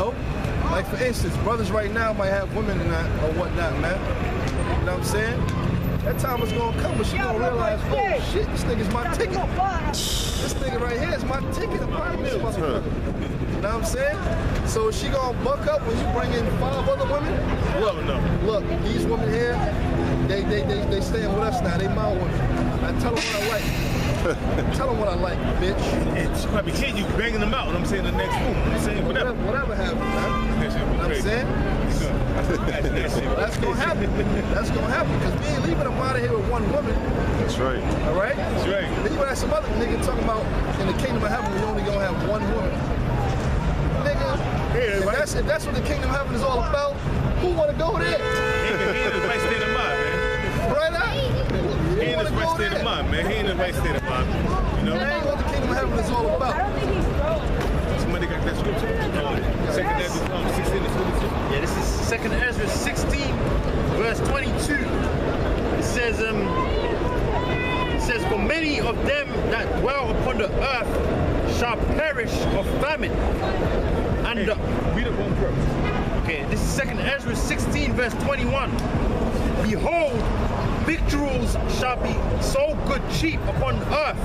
know? Like for instance, brothers right now might have women and that or whatnot, man. You know what I'm saying? That time is gonna come, but she gonna realize, oh shit, this nigga's my ticket. This nigga right here is my ticket to buy this motherfucker. You know what I'm saying? So is she gonna buck up when you bring in 5 other women? Look, these women here, they staying with us now. They my women. I tell them what I like. Tell them what I like, bitch. She probably can't you banging them out. I'm saying the next room. I'm saying whatever happens, man. You know what I'm saying? That's gonna happen. That's gonna happen because we ain't leaving them out of here with one woman. That's right. All right. That's right. Then you gonna have some other nigga talking about in the kingdom of heaven we only gonna have one woman. Nigga, if that's what the kingdom of heaven is all about, who wanna go there? He in the right state of mind, man. Right out. He in the right state of mind, man. He in the right state of mind. You know? That ain't what the kingdom of heaven is all about. Somebody got that scripture? Second Ezra 16 and 22. Yeah, this is 2nd Ezra 16, verse 22. It says, for many of them that dwell upon the earth shall perish of famine. And read it one verse. okay, this is 2nd Ezra 16, verse 21. Behold, victuals shall be so good cheap upon earth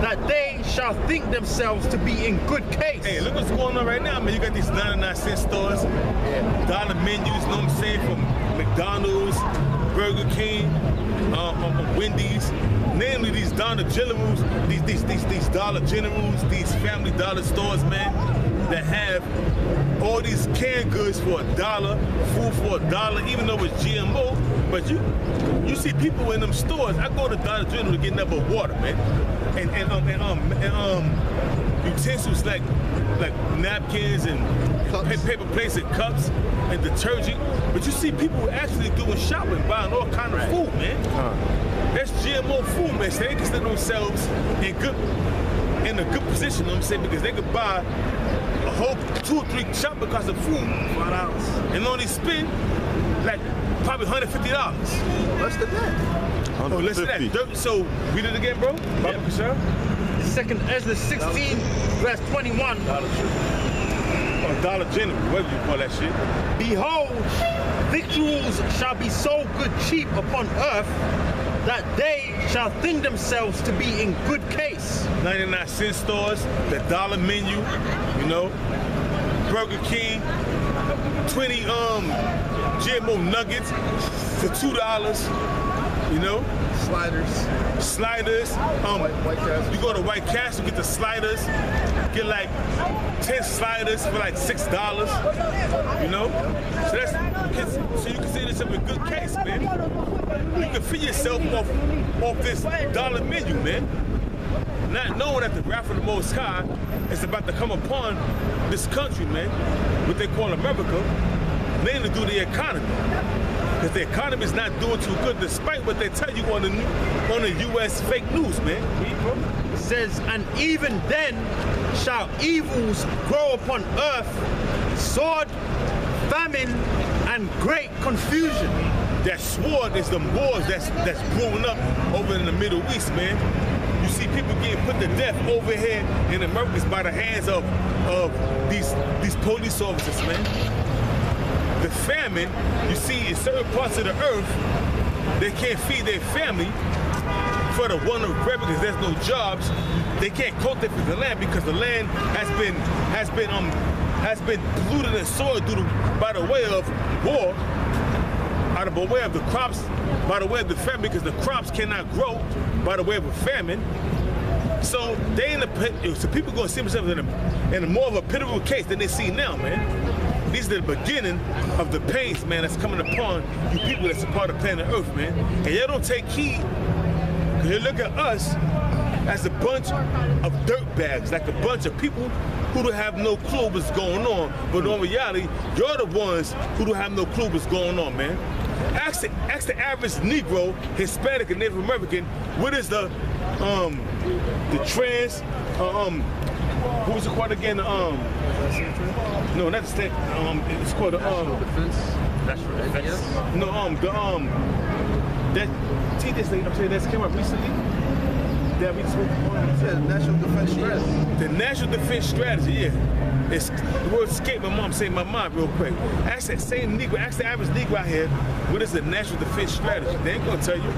that they shall think themselves to be in good case. Hey, look what's going on right now, man. You got these 99-cent stores, dollar menus, you know what I'm saying, from McDonald's, Burger King, Wendy's, namely these Dollar Generals, these Dollar Generals, these Family Dollar stores, man, that have all these canned goods for $1, food for $1, even though it's GMO. But you see people in them stores. I go to Dollar General to get nothing but water, man, and utensils like napkins and paper plates and cups and detergent. But you see people actually doing shopping, buying all kind of food, man. That's GMO food, man. So they consider themselves in a good position, you know what I'm saying, because they could buy a whole 2 or 3 shopping carts of food $5 and only spend like probably $150. Less than that. Oh, less than that. So read it again, bro. Yep. 2nd Ezra 16, verse 21. Dollar General, whatever you call that shit. Behold, victuals shall be so good cheap upon earth that they shall think themselves to be in good case. 99-cent stores, the dollar menu, you know, Burger King, 20 GMO nuggets for $2, you know. Sliders. White Castle. You go to White Castle, get the sliders, get like 10 sliders for like $6, you know. So you can see this in a good case, man. You can feed yourself off this dollar menu, man. Not knowing that the wrath of the Most High is about to come upon this country, man, what they call America, mainly due to the economy. Because the economy is not doing too good despite what they tell you on the U.S. fake news, man. It says, and even then shall evils grow upon earth, sword, famine, and great confusion. That sword is the wars that's brewing up over in the Middle East, man. You see people getting put to death over here in America by the hands of these police officers, man. The famine, you see in certain parts of the earth, they can't feed their family for the want of bread because there's no jobs. They can't cultivate the land because the land has been polluted and soiled by the way of war, out of the way of the crops, by the way of the famine, because the crops cannot grow by the way of a famine. So so people gonna see themselves in a more of a pitiful case than they see now, man. These are the beginning of the pains, man, that's coming upon you people that's a part of planet Earth, man. And you don't take heed, because you look at us as a bunch of dirtbags, like a bunch of people who don't have no clue what's going on. But in reality, you're the ones who don't have no clue what's going on, man. Ask the average Negro, Hispanic, and Native American, what is the trans, what was it called again? No, not the state. It's called the National Defense. National Defense. No, that this thing I'm saying that's came up recently. That we spoke on. National Defense Strategy. The National Defense Strategy, yeah. It's, the word escape, my mom saying my mind real quick. Ask that same Negro, ask the average Negro out here, what is the National Defense Strategy? They ain't gonna tell you.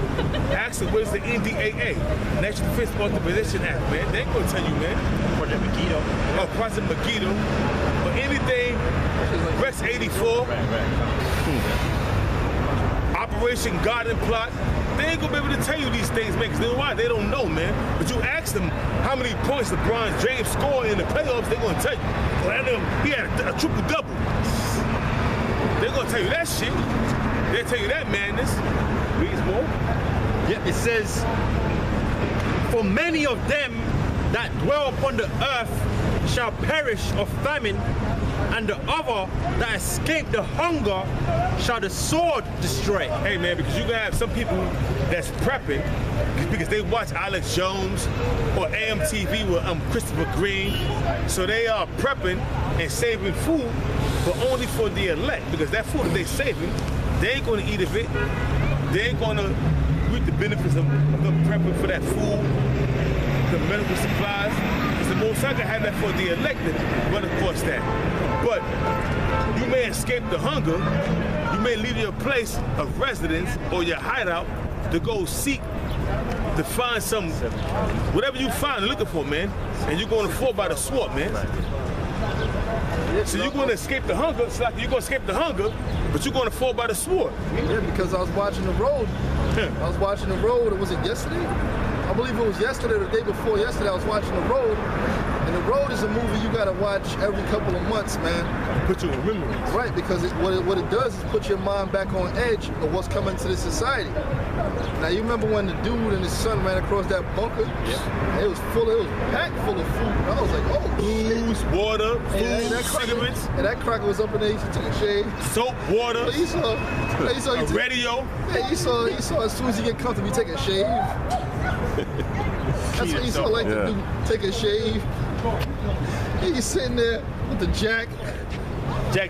Ask them what is the NDAA, National Defense Authorization Act, man. They ain't gonna tell you, man. Project Megiddo. Or Project Megiddo, or anything, Rest 84, Operation Garden Plot. They ain't gonna be able to tell you these things, man, because you know why? They don't know, man. But you ask them how many points LeBron James scored in the playoffs, they're gonna tell you. He had a triple-double. They're gonna tell you that shit. They'll tell you that madness. Read more. Yeah, it says, for many of them that dwell upon the earth shall perish of famine, and the other that escape the hunger shall the sword destroy. Hey man, because you gonna have some people that's prepping because they watch Alex Jones or AMTV with Christopher Green, so they are prepping and saving food, but only for the elect, because that food that they saving, they ain't gonna eat of it. They ain't gonna reap the benefits of them prepping for that food, the medical supplies. Because the Most High gonna have that for the elected, but of course that. But you may escape the hunger, you may leave your place of residence or your hideout to go seek, to find some, whatever you find looking for, man, and you're gonna fall by the sword, man. So you're gonna escape the hunger, it's like you're gonna escape the hunger, but you're gonna fall by the sword. Yeah, because I was watching The Road. I was watching The Road, was it yesterday? I believe it was yesterday or the day before yesterday. I was watching The Road. And The Road is a movie you gotta watch every couple of months, man. Put you in remembrance. Right, because what it does is put your mind back on edge of what's coming to the society. Now you remember when the dude and his son ran across that bunker? Yeah. It was packed full of food. I was like, oh, booze, water, food, cigarettes. And that cracker was up in there, he took a shave. Soap, water. He saw a radio. Yeah, he saw as soon as he get comfortable, he take a shave. That's what he saw like to do, take a shave. He's sitting there with the Jack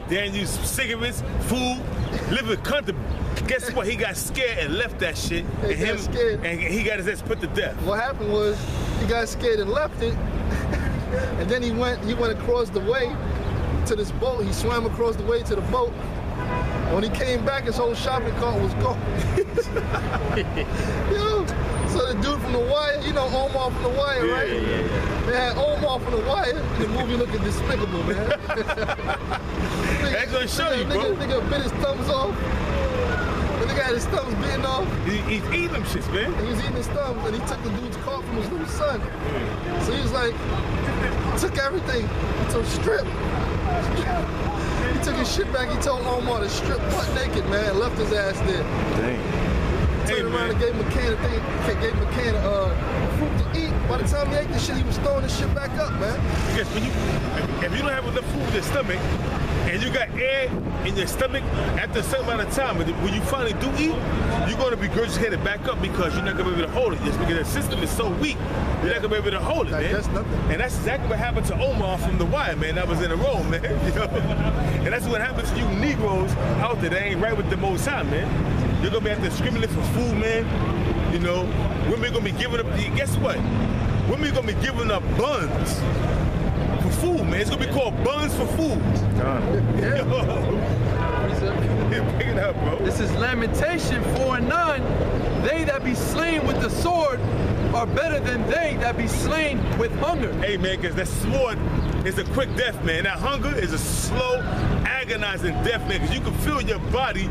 Daniels, cigarettes, food, living comfortable. Guess what? He got scared and left that shit. And he got his ass put to death. What happened was he got scared and left it, and then he went across the way to this boat. He swam across the way to the boat. When he came back, his whole shopping cart was gone. Yo, so the dude from The Wire, you know Omar from The Wire, right? Yeah. They had Omar from The Wire. The movie looking despicable, man. That's gonna show you, bro. Nigga bit his thumbs off. The nigga had his thumbs bitten off. He's eating them shits, man. He was eating his thumbs, and he took the dude's cart from his little son. So he was like, took everything. He told strip. He took his shit back. He told Omar to strip butt naked, man, and left his ass there. Dang. Turned around and gave him a can of fruit to eat. By the time he ate the shit, he was throwing the shit back up, man. Yes, if you don't have enough food in your stomach, and you got air in your stomach after a certain amount of time, but when you finally do eat, you're going to be regurgitated back up because you're not going to be able to hold it. Just because the system is so weak, you're not going to be able to hold it, man. That's nothing. And that's exactly what happened to Omar from The Wire, man. That was in a row, man. You know? And that's what happens to you Negroes out there that ain't right with the Most High, man. You're going to be out there screaming for food, man. You know, women going to be giving up, guess what? Women going to be giving up buns for food, man. It's gonna be called buns for food. Yeah. Pick it up, bro. This is Lamentation 4:9. They that be slain with the sword are better than they that be slain with hunger. Hey, man, because that sword is a quick death, man. That hunger is a slow, agonizing death, man, because you can feel your body